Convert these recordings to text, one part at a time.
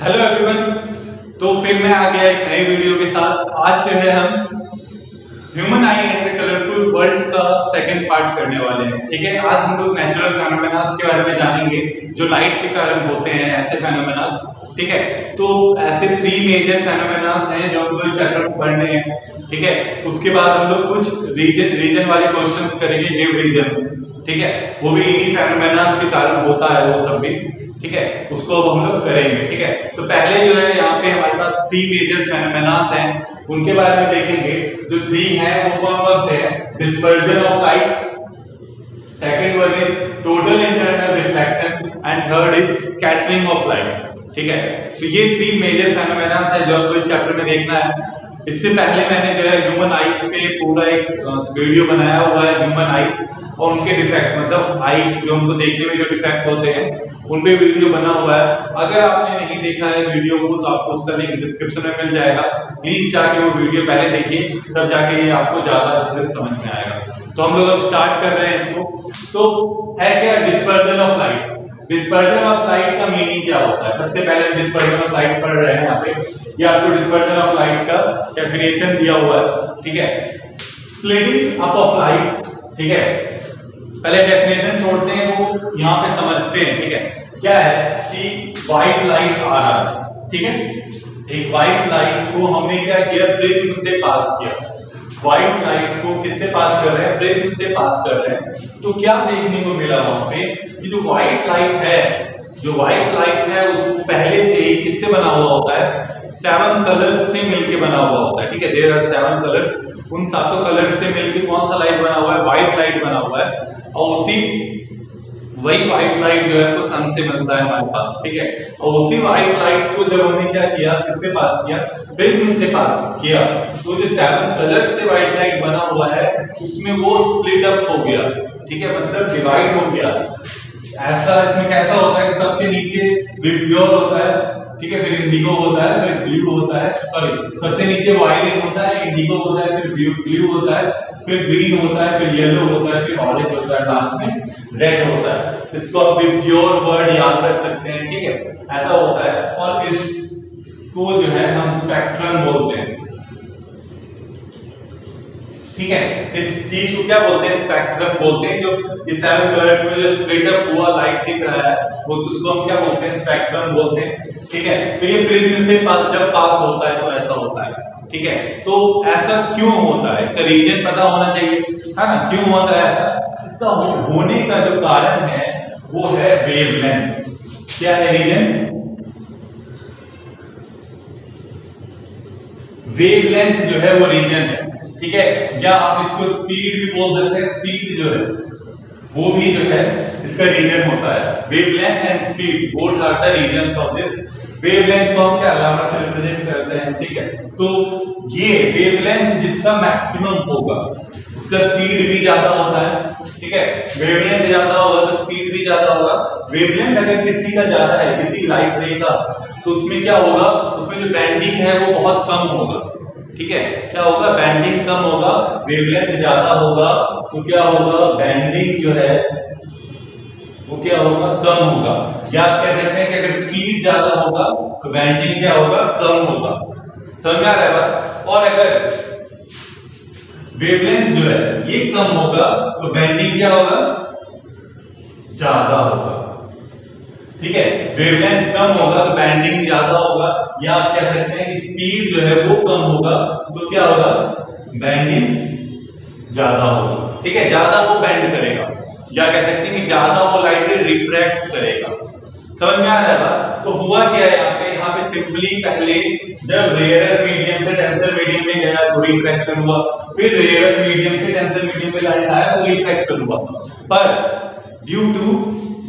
Hello everyone. तो फिर मैं आ गया एक नई वीडियो के साथ। आज जो है हम human I and the colourful world का सेकंड पार्ट करने वाले हैं। ठीक है, आज हम लोग नेचुरल फेनोमेनास के बारे में जानेंगे जो लाइट के कारण होते हैं, ऐसे फेनोमेनास। ठीक है, तो ऐसे 3 मेजर फेनोमेनास हैं जो हम लोग इस चैप्टर में पढ़ रहे हैं। ठीक है, उसके बाद हम लोग कुछ रीजन वाले क्वेश्चंस करेंगे, गिव रीजंस। ठीक है, वो भी इन्हीं फेनोमेनास के कारण होता है वो सब भी। ठीक है, उसको अब हम लोग करेंगे। ठीक है, तो पहले जो है यहाँ पे हमारे पास 3 मेजर फेनोमेनास हैं, उनके बारे में देखेंगे। जो 3 है वो कौन से हैं? Dispersion of light, second one is total internal reflection and third is scattering of light. ठीक है, तो ये 3 मेजर फेनोमेनास है जो आपको इस चैप्टर में देखना है। इससे पहले मैंने जो है ह्यूमन आईज पे पूरा एक वीडियो बनाया हुआ है, ह्यूमन आईज और उनके डिफेक्ट, मतलब आई जो हमको देखने में जो डिफेक्ट होते हैं उन पे वीडियो बना हुआ है। अगर आपने नहीं देखा है वीडियो को तो आपको उसका लिंक डिस्क्रिप्शन में मिल जाएगा, प्लीज जाके वो वीडियो पहले देखिए, तब जाके ये आपको ज्यादा अच्छे से समझ में आएगा। तो हम लोग अब स्टार्ट कर रहे हैं इसको। तो है क्या dispersion of light? Dispersion of light का मीनिंग क्या होता है? सबसे पहले डिस्पर्जन ऑफ लाइट पढ़ रहे हैं यहाँ पे। ये आपको डिस्पर्जन ऑफ लाइट का डेफिनेशन दिया हुआ है। ठीक है, स्प्लिटिंग अप ऑफ लाइट। ठीक है, पहले डेफिनेशन छोड़ते हैं, वो यहाँ पे समझते हैं। ठीक है, क्या है कि व्हाइट लाइट आ रहा है। ठीक है, एक व्हाइट लाइट को हमने क्या किया? प्रिज्म से पास किया। व्हाइट लाइट को किससे पास कर रहे हैं? प्रिज्म से पास कर रहे हैं। तो क्या देखने को मिला वहां पे कि जो व्हाइट लाइट है उसको पहले से ही किससे बना हुआ होता है? 7 कलर्स से मिलके बना हुआ होता है। ठीक है, देयर आर 7 कलर्स। उन 7 कलर से मिलके कौन सा लाइट बना हुआ है? व्हाइट लाइट बना हुआ है। और वही व्हाइट लाइट जो है वो सन से मिलता है हमारे पास। ठीक है, और उसी व्हाइट लाइट को जब हमने क्या किया, किससे पास किया? प्रिज्म से पास किया, तो जो 7 कलर से व्हाइट लाइट बना हुआ है उसमें वो स्प्लिट अप हो गया। ठीक है, मतलब डिवाइड हो गया। ऐसा इसमें कैसा होता है कि सबसे नीचे विबग्योर होता है, ठीक है, फिर इंडिगो होता है, फिर ब्लू होता है, सॉरी सबसे नीचे वायलेट होता है, इंडिगो होता है, फिर ब्लू होता है, फिर ग्रीन होता है, फिर येलो होता है, फिर ऑरेंज होता है, लास्ट में रेड होता है। इसको आप विबग्योर वर्ड याद रख सकते हैं। ठीक है, ऐसा होता है। और इसको जो है हम स्पेक्ट्रम बोलते हैं। ठीक है, इस चीज को क्या बोलते हैं? स्पेक्ट्रम बोलते हैं। जो इस 7 कलर्स में जो स्प्लिट अप हुआ लाइट दिख रहा है वो उसको हम क्या बोलते हैं? स्पेक्ट्रम बोलते हैं। ठीक है, तो ये प्रिज्म से जब पास होता है तो ऐसा होता है। ठीक है, तो ऐसा क्यों होता है? इसका रीजन पता होना चाहिए, है ना? क्यों होता है ऐसा? इसका होने का जो कारण है वो है वेवलेंथ। क्या है रीजन? वेवलेंथ जो है वो रीजन है। ठीक है, या आप इसको स्पीड भी बोल सकते हैं। स्पीड जो है वो भी जो है इसका रीजन होता है। Wavelength and speed both are the reasons of this. Wavelength को हम क्या लैम्डा से रिप्रेजेंट करते हैं। ठीक है, तो ये वेवलेंथ जिसका मैक्सिमम होगा उसका स्पीड भी ज्यादा होता है। ठीक है, वेवलेंथ ज्यादा होगा तो स्पीड भी ज्यादा होगा। वेवलेंथ अगर किसी का ज्यादा है, किसी लाइट रे का, तो उसमें क्या होगा? उसमें जो बैंडिंग है वो बहुत कम होगा। ठीक है, क्या होगा? बैंडिंग कम होगा। वेवलेंथ ज्यादा होगा तो क्या होगा? बैंडिंग जो है वो क्या होगा? कम होगा। या आप कह सकते हैं कि अगर स्पीड ज्यादा होगा तो बैंडिंग क्या होगा? कम होगा। समझ में आ रहा है बात? और अगर वेवलेंथ जो है ये कम होगा तो बैंडिंग क्या होगा? ज्यादा होगा। ठीक है, वेवलेंथ कम होगा तो बैंडिंग ज्यादा होगा। या आप कह सकते हैं कि स्पीड जो है वो कम होगा तो क्या होगा? बैंडिंग ज्यादा होगा। ठीक है, ज्यादा वो बेंड करेगा, या कह सकते हैं कि ज्यादा वो लाइट रिफ्रैक्ट करेगा। समझ में आ रहा है? तो हुआ क्या है यहाँ पे सिंपली पहले जब रेयर मीडियम से डेंसर मीडियम में गया तो रिफ्रैक्शन हुआ, फिर रेयर मीडियम से डेंसर मीडियम में लाइट आया तो रिफ्रैक्शन हुआ। पर due to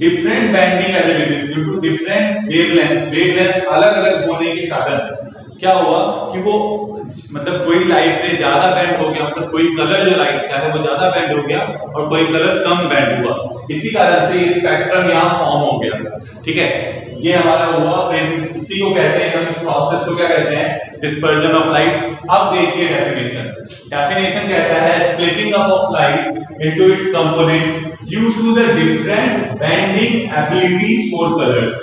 different bending abilities, due to different wavelengths अलग अलग होने के कारण क्या हुआ कि वो मतलब कोई लाइट रे ज्यादा बेंड हो गया, मतलब कोई कलर जो लाइट का है वो ज्यादा बेंड हो गया और कोई कलर कम बेंड हुआ। इसी कारण से ये स्पेक्ट्रम यहाँ फॉर्म हो गया। ठीक है, ये हमारा हुआ प्रिज्म। इसी को कहते हैं, हम इस प्रोसेस को क्या कहते हैं? Dispersion of light. अब देखिए डेफिनेशन कहता है splitting up of light into its component due to the different bending ability for colours.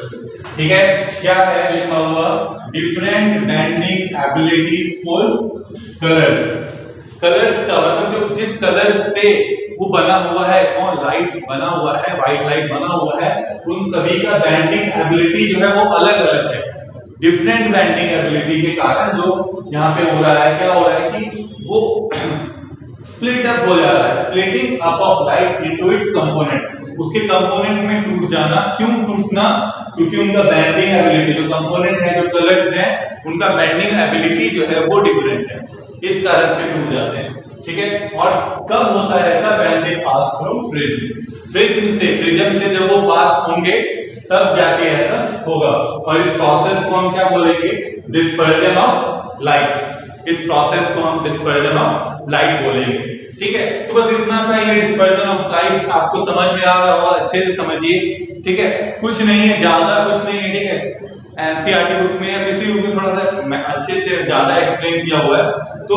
ठीक है, क्या है लिखा हुआ, different bending abilities for colours. Colours का मतलब जो जिस कलर से वो बना हुआ है, कौन, लाइट बना हुआ है, व्हाइट लाइट बना हुआ है, उन सभी का बेंडिंग एबिलिटी जो है वो अलग अलग है। डिफरेंट बेंडिंग एबिलिटी के कारण जो यहाँ पे हो रहा है, क्या हो रहा है कि वो स्प्लिट अप हो जा रहा है, splitting up of light into its component, उसके कंपोनेंट में टूट जाना। क्यों टूटना, क्योंकि उनका बेंडिंग एबिलिटी, जो कंपोनेंट है, जो कलर्स हैं, उनका बेंडिंग एबिलिटी जो है वो डिफरेंट है, इस कारण से टूट जाते हैं। ठीक है, और कब होता है ऐसा, when they pass through prism से, प्रिज्म से जब वो पास होंगे तब जाके ऐसा होगा। और इस प्रोसेस को हम क्या बोलेंगे, डिस्पर्जन ऑफ लाइट। इस प्रोसेस को हम डिस्पर्जन ऑफ लाइट बोलेंगे। ठीक है, तो बस इतना सा ही डिस्पर्जन ऑफ लाइट आपको समझ में आ रहा होगा, अच्छे से समझिए। ठीक है, कुछ नहीं है, ज्यादा कुछ नहीं है। ठीक है, एनसीईआरटी बुक में या किसी बुक में थोड़ा सा अच्छे से ज्यादा एक्सप्लेन किया हुआ है, तो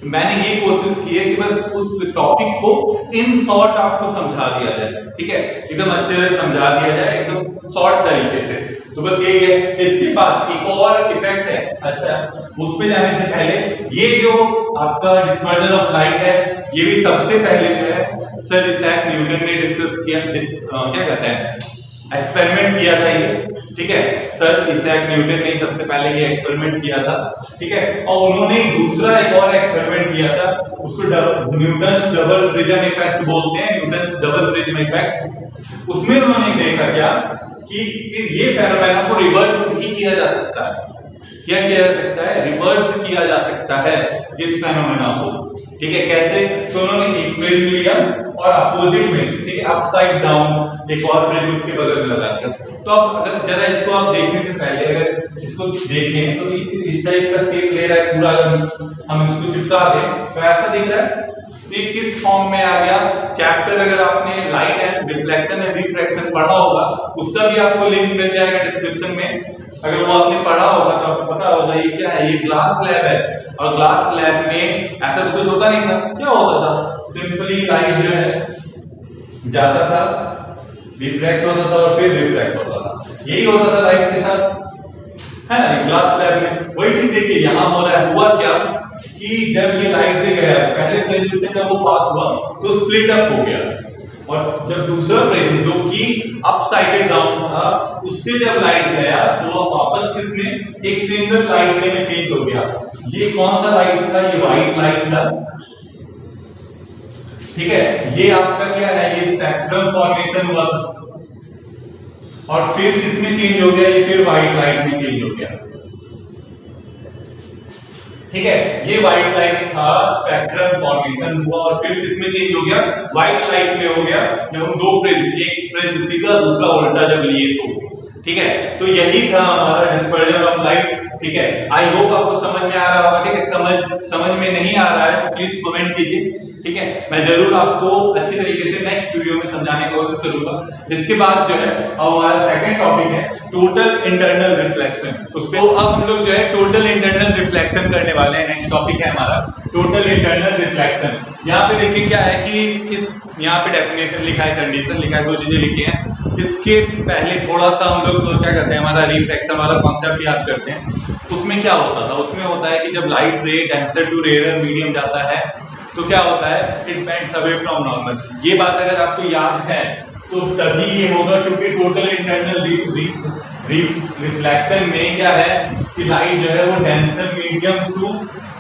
मैंने ये कोशिश की है कि बस उस टॉपिक को इन शॉर्ट आपको समझा दिया जाए। ठीक है, एकदम अच्छे से समझा दिया जाए, एकदम शॉर्ट तरीके से। तो बस यही है। इसके बाद एक और इफेक्ट है, अच्छा उस पे जाने से पहले ये जो आपका डिस्पर्जन ऑफ लाइट है, ये भी सबसे पहले जो है सर इसैक न्यूटन ने डिस्कस किया, क्या कहते हैं, एक्सपेरिमेंट किया था ये। ठीक है, सर इसैक न्यूटन ने सबसे पहले ये एक्सपेरिमेंट किया था। ठीक है, और उन्होंने दूसरा एक और एक्सपेरिमेंट किया था, उसको न्यूटन्स डबल प्रिज्म इफेक्ट बोलते हैं, न्यूटन डबल प्रिज्म इफेक्ट। उसमें उन्होंने देखा क्या कि ये फेनोमेना को रिवर्स भी किया जा सकता है। क्या किया जा सकता है, रिवर्स किया जा सकता है इस फेनोमेना को। ठीक है, कैसे, तो उन्होंने एक प्रिज्म लिया और अपोजिट में, ठीक है, अपसाइड डाउन एक और प्रिज्म उसके बगल में लगा दिया। तो अब अगर जरा इसको आप देखने से पहले अगर इसको देखें तो इस टाइप का शेप ले रहा है पूरा, अगर हम इसको चिपका दें तो ऐसा दिख रहा है। ये किस फॉर्म में आ गया, चैप्टर अगर आपने light and reflection and refraction पढ़ा होगा, उसका भी आपको लिंक मिल जाएगा डिस्क्रिप्शन में। अगर वो आपने पढ़ा होगा तो आपको पता होगा ये क्या है, ये ग्लास लैब है। और ग्लास लैब में ऐसा तो कुछ होता नहीं था, क्या होता था, सिंपली लाइट जो है जाता था, रिफ्रैक्ट होता था और फिर रिफ्रैक्ट होता था, यही होता था लाइट के साथ, है ना। ग्लास लैब में वही चीज देखिए यहाँ हो रहा है। हुआ क्या कि जब ये लाइट से गया, पहले प्रिज्म से जब वो पास हुआ तो स्प्लिट अप हो गया, और जब दूसरा प्रिज्म जो कि अपसाइडेड डाउन था, उससे जब लाइट गया तो वो वापस किसमें, एक सिंगल लाइट में चेंज हो गया। ये कौन सा लाइट था, ये व्हाइट लाइट था। ठीक है, ये आपका क्या है, ये स्पेक्ट्रम फॉर्मेशन हुआ था, और फिर किसमें चेंज हो गया, ये फिर व्हाइट लाइट में चेंज हो गया। ठीक है, ये व्हाइट लाइट था, स्पेक्ट्रम फॉर्मेशन हुआ, और फिर किसमें चेंज हो गया, व्हाइट लाइट में हो गया, जब हम दो प्रिज्म, एक प्रिज्म सीधा दूसरा उल्टा जब लिए तो। ठीक है, तो यही था हमारा डिस्पर्जन ऑफ लाइट। ठीक है, आई होप आपको समझ में आ रहा होगा। ठीक है, समझ में नहीं आ रहा है तो प्लीज कमेंट कीजिए। ठीक है, मैं जरूर आपको अच्छी तरीके से नेक्स्ट वीडियो में समझाने की कोशिश करूंगा। इसके बाद जो है अब हमारा सेकंड टॉपिक है टोटल इंटरनल रिफ्लेक्शन। उस पे अब हम लोग जो है टोटल इंटरनल रिफ्लेक्शन करने वाले हैं। नेक्स्ट टॉपिक है हमारा टोटल इंटरनल रिफ्लेक्शन। यहाँ पे देखिए क्या है कि इस यहाँ पे डेफिनेशन लिखा है, कंडीशन लिखा है, दो चीजें लिखी हैं। इसके पहले थोड़ा सा हम लोग तो क्या करते हैं, हमारा रिफ्लेक्शन वाला कॉन्सेप्ट याद करते हैं। उसमें क्या होता था, उसमें होता है कि जब लाइट रे डेंसर टू रेयर मीडियम जाता है तो क्या होता है, it bends away from normal. ये बात अगर आपको याद है तो तभी ये होगा, क्योंकि टोटल इंटरनल रिफ्लेक्शन में क्या है कि लाइट जो है वो denser medium to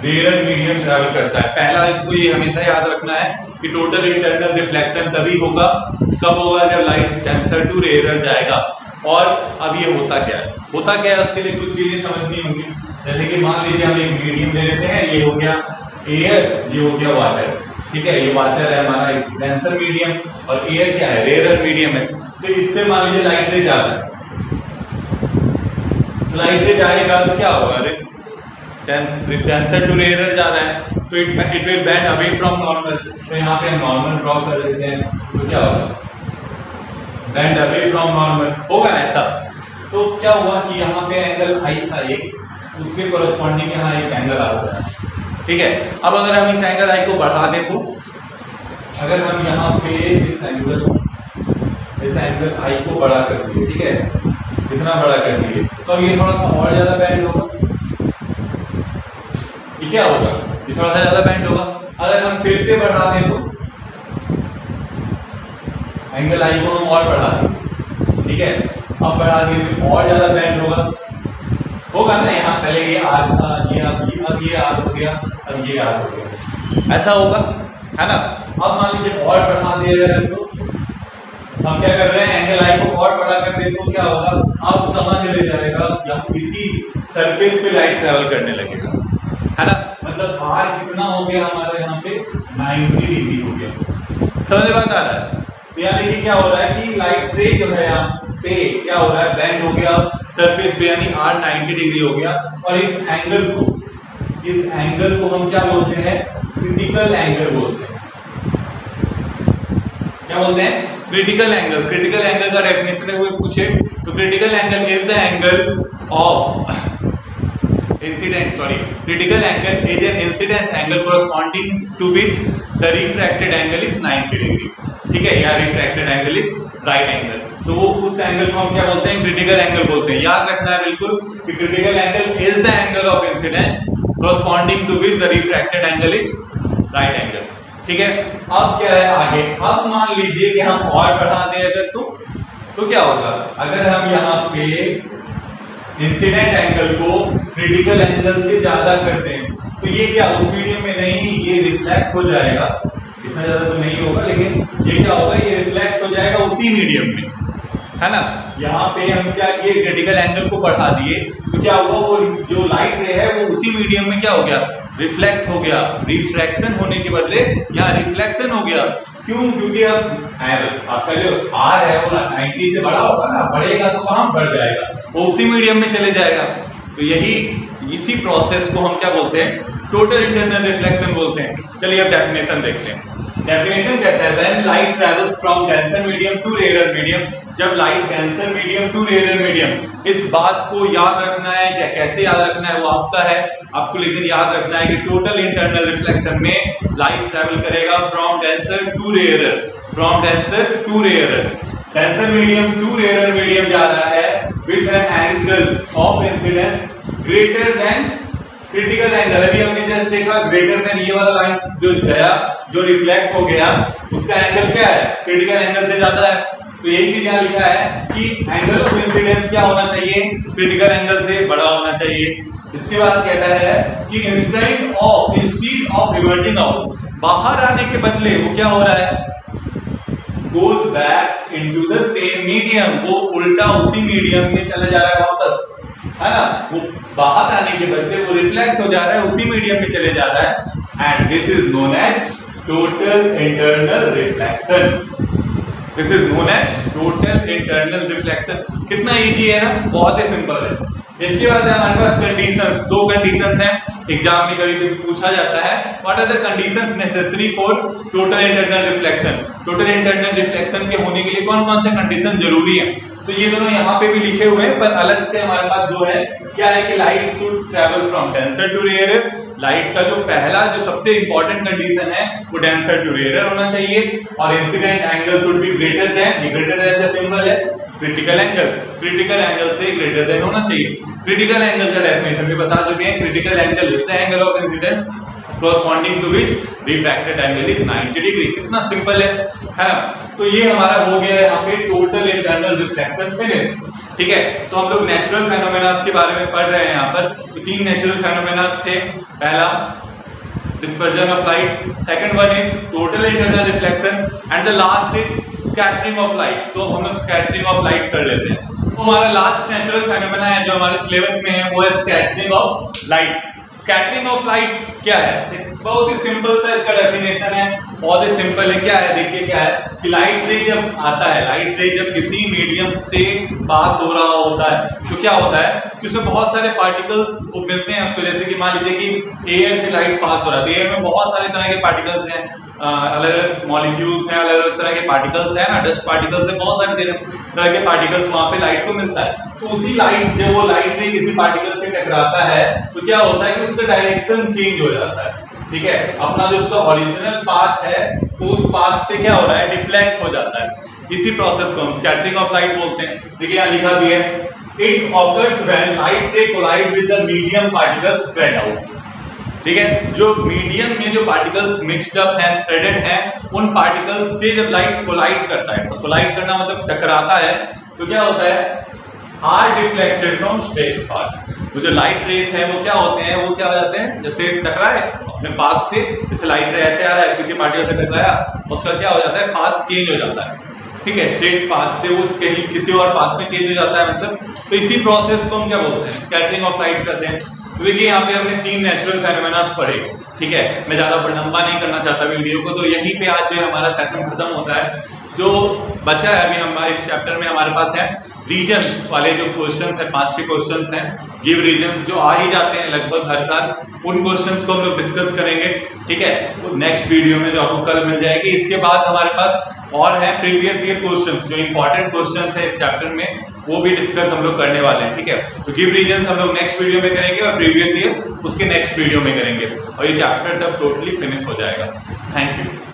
rare medium travel करता है। पहला इसको ये हमेशा याद रखना है कि टोटल इंटरनल रिफ्लेक्शन तभी होगा, कब होगा, जब लाइट डेंसर टू रेयर जाएगा। और अब ये होता क्या है, होता क्या है उसके लिए कुछ चीजें समझनी होंगी। जैसे कि मान लीजिए हम एक मीडियम ले लेते हैं, ये हो गया एयर, ये हो गया वाटर। ठीक है, ये वाटर है हमारा एक डेंसर मीडियम, और एयर क्या है, रेयर मीडियम है। तो इससे मान लीजिए लाइट रे जा रहा है, लाइट रे जाएगा तो क्या होगा, डेंसर टू रेयर जा रहा है तो it will bend away from normal. तो यहाँ पे हम नॉर्मल ड्रॉ कर देते हैं, तो क्या होगा, बेंड अवे फ्रॉम नॉर्मल होगा ऐसा। तो क्या हुआ कि यहाँ पे एंगल आई था एक, उसके कोरस्पॉन्डिंग यहाँ एक एंगल आ रहा है। ठीक है, अब अगर हम इस एंगल आई को बढ़ा दें तो अगर हम यहाँ पे इस एंगल आई को बड़ा कर दिए, ठीक है, इतना बड़ा कर दिए, तो अब ये थोड़ा सा और ज्यादा बैंड होगा, ये क्या होगा, ये थोड़ा सा ज्यादा बैंड होगा। अगर हम फिर से बढ़ा दें तो एंगल आई को हम और बढ़ा दें, ठीक है, अब बढ़ा दिए तो और ज्यादा बैंड होगा ना। यहाँ पहले ये आर था, ये अब ये आर हो गया, अब ये आर हो गया, ऐसा होगा, है ना। अब मान लीजिए और बढ़ा दिया अगर हमको, हम क्या कर रहे हैं, एंगल आई को और बड़ा कर दें तो क्या होगा, अब कहाँ चले जाएगा, या किसी सरफेस पे लाइट ट्रेवल करने लगेगा, है ना। मतलब आर कितना हो गया हमारा यहाँ पे 90 डिग्री हो गया। समझ बात आ रहा है। तो यहाँ देखिए क्या हो रहा है कि लाइट रे जो है यहाँ पे क्या हो रहा है, बैंड हो गया सरफेस पे, यानी आर 90 डिग्री हो गया। और इस एंगल को हम क्या बोलते हैं, क्रिटिकल एंगल बोलते हैं। क्या बोलते हैं, क्रिटिकल एंगल। क्रिटिकल एंगल का डेफिनेशन है, वो पूछे तो critical angle is the angle of incident, sorry, critical angle is an incidence angle corresponding to which the refracted angle is 90 degree, ठीक है, या refracted angle is right angle. तो वो उस एंगल को हम क्या बोलते हैं, क्रिटिकल एंगल बोलते हैं। याद रखना है बिल्कुल कि critical angle is the angle of incidence corresponding to which the refracted angle is right angle, ठीक है। अब क्या है आगे, अब मान लीजिए कि हम और बढ़ा दें अगर तो क्या होगा, अगर हम यहाँ पे इंसिडेंट एंगल को क्रिटिकल एंगल से ज्यादा कर दें तो ये क्या उस मीडियम में नहीं, ये रिफ्लेक्ट हो जाएगा, इतना ज्यादा तो नहीं होगा, लेकिन ये क्या होगा, ये रिफ्लेक्ट हो जाएगा उसी मीडियम में, है ना। यहाँ पे हम क्या किए, क्रिटिकल एंगल को बढ़ा दिए तो क्या हुआ, वो जो लाइट रे है वो उसी मीडियम में क्या हो गया, रिफ्लेक्ट हो गया। रिफ्रैक्शन होने के बदले यहाँ रिफ्लेक्शन हो गया। क्यों, क्योंकि अब आपका जो आर है वो 90 से बड़ा होगा ना, बढ़ेगा तो वहां बढ़ जाएगा, वो उसी मीडियम में चले जाएगा। तो इसी प्रोसेस को हम क्या बोलते हैं, टोटल इंटरनल रिफ्लेक्शन बोलते हैं। चलिए अब डेफिनेशन देखते हैं। डेफिनेशन कहता है when light travels from denser medium to rare medium, जब light denser medium to rare medium, इस बात को याद रखना है, क्या कैसे याद रखना है वो आपका है आपको, लेकिन याद रखना है कि टोटल इंटरनल रिफ्लेक्शन में लाइट ट्रैवल करेगा from denser to rare, from denser to rare, denser medium to rare medium जा रहा है with an angle of incidence greater than critical angle. अभी हमने जस्ट देखा ग्रेटर देन, ये वाला लाइन जो गया, जो रिफ्लेक्ट हो गया, उसका एंगल क्या है, क्रिटिकल एंगल से ज्यादा है। तो यही चीज यहाँ लिखा है कि एंगल ऑफ इंसिडेंस क्या होना चाहिए, क्रिटिकल एंगल से बड़ा होना चाहिए। इसके बाद कहता है कि इंस्टेड ऑफ रिवर्टिंग आउट, बाहर आने के बदले वो क्या हो रहा है, goes back into the same medium, वो उल्टा उसी मीडियम में चला जा रहा है वापस, है ना। वो बाहर आने के बदले वो रिफ्लेक्ट हो जा रहा है, उसी मीडियम में चले जा रहा है। And this is known as total internal reflection, this is known as total internal reflection. कितना इजी है ना, बहुत ही सिंपल है। इसके बाद हमारे पास कंडीशंस, दो कंडीशंस हैं, एग्जाम में कभी कभी पूछा जाता है, what are the conditions necessary for total internal reflection. Total internal reflection के होने के लिए कौन कौन से कंडीशन जरूरी है, तो ये दोनों यहाँ पे भी लिखे हुए हैं, पर अलग से हमारे पास दो है। क्या है कि light should travel from denser to rarer, light का जो पहला जो सबसे इंपॉर्टेंट कंडीशन है वो डेंसर टू रेयर होना चाहिए, और incident angle should be greater than, ये ग्रेटर देन का सिंबल है क्रिटिकल एंगल, क्रिटिकल एंगल से ग्रेटर देन होना चाहिए। क्रिटिकल एंगल का डेफिनेशन भी बता चुके हैं, critical angle is the angle of incidence corresponding to which refracted angle is 90 degree. कितना सिंपल है ना। तो ये हमारा हो गया यहाँ पे टोटल इंटरनल रिफ्लेक्शन फिनिश, ठीक है। तो हम लोग नेचुरल फेनोमेनास के बारे में पढ़ रहे हैं यहाँ पर। तो तीन नेचुरल फेनोमेनास थे, पहला dispersion of light, second one is total internal reflection, and the last is scattering of light. तो हम लोग स्कैटरिंग ऑफ लाइट कर लेते हैं। तो हमारा लास्ट नेचुरल फेनोमेना है जो हमारे सिलेबस में है, वो है scattering of light. Scattering of light क्या है, बहुत ही सिंपल सा इसका डेफिनेशन है, बहुत ही सिंपल है। क्या है, देखिए क्या है कि लाइट रे जब आता है, लाइट रे जब किसी मीडियम से पास हो रहा होता है तो क्या होता है कि उसमें बहुत सारे पार्टिकल्स मिलते हैं उसको। जैसे कि मान लीजिए कि एयर से लाइट पास हो रहा है, एयर में बहुत सारे तरह के पार्टिकल्स हैं, अलग अलग मॉलिक्यूल्स हैं, अलग अलग तरह के पार्टिकल्स हैं ना, डस्ट पार्टिकल्स हैं, बहुत सारे तरह के पार्टिकल्स वहां पे लाइट को मिलता है। तो उसी लाइट, जब वो लाइट रे किसी पार्टिकल से टकराता है तो क्या होता है कि उसका डायरेक्शन चेंज हो जाता है, ठीक है। अपना जो उसका ओरिजिनल पाथ है तो उस पाथ से क्या हो रहा है, डिफ्लेक्ट हो जाता है। इसी प्रोसेस को हम स्कैटरिंग ऑफ लाइट बोलते हैं। देखिए यहाँ लिखा भी है, it occurs when light ray collide with the medium particles spread out. ठीक है, जो मीडियम में जो पार्टिकल्स मिक्स्ड अप है, स्प्रेडेड है, उन पार्टिकल्स से जब लाइट कोलाइड करता है, तो कोलाइड करना मतलब टकराता है, तो क्या होता है, are deflected from straight path. तो जो लाइट रेस है वो क्या होते हैं, वो क्या हो जाते हैं, जैसे टकराए अपने पाथ से, जैसे लाइट रे ऐसे आ रहा है, किसी पार्टिकल से टकराया, उसका क्या हो जाता है, पाथ चेंज हो जाता है। ठीक है, स्ट्रेट पाथ से वो कहीं किसी और पाथ में चेंज हो जाता है, मतलब तो इसी प्रोसेस को हम क्या बोलते हैं, स्कैटरिंग ऑफ लाइट कहते हैं। तो देखिए यहाँ पे हमने 3 नेचुरल फेनोमेना पढ़े। ठीक है, मैं ज्यादा लंबा नहीं करना चाहता वीडियो को, तो यहीं पे आज जो है हमारा सेशन खत्म होता है। जो बचा है अभी हमारे इस चैप्टर में, हमारे पास है रीजन्स वाले जो क्वेश्चंस है, 5-6 क्वेश्चंस हैं, गिव रीजन्स, जो आ ही जाते हैं लगभग हर साल। उन क्वेश्चंस को हम लोग डिस्कस करेंगे। ठीक है, तो नेक्स्ट वीडियो में जो आपको कल मिल जाएगी। इसके बाद हमारे पास और है प्रीवियस ईयर क्वेश्चंस, जो इंपॉर्टेंट क्वेश्चंस है इस चैप्टर में, वो भी डिस्कस हम लोग करने वाले हैं। ठीक है, तो गिव रीजन्स हम लोग नेक्स्ट वीडियो में करेंगे और प्रीवियस ईयर उसके नेक्स्ट वीडियो में करेंगे, और ये चैप्टर तब टोटली फिनिश हो जाएगा। Thank you.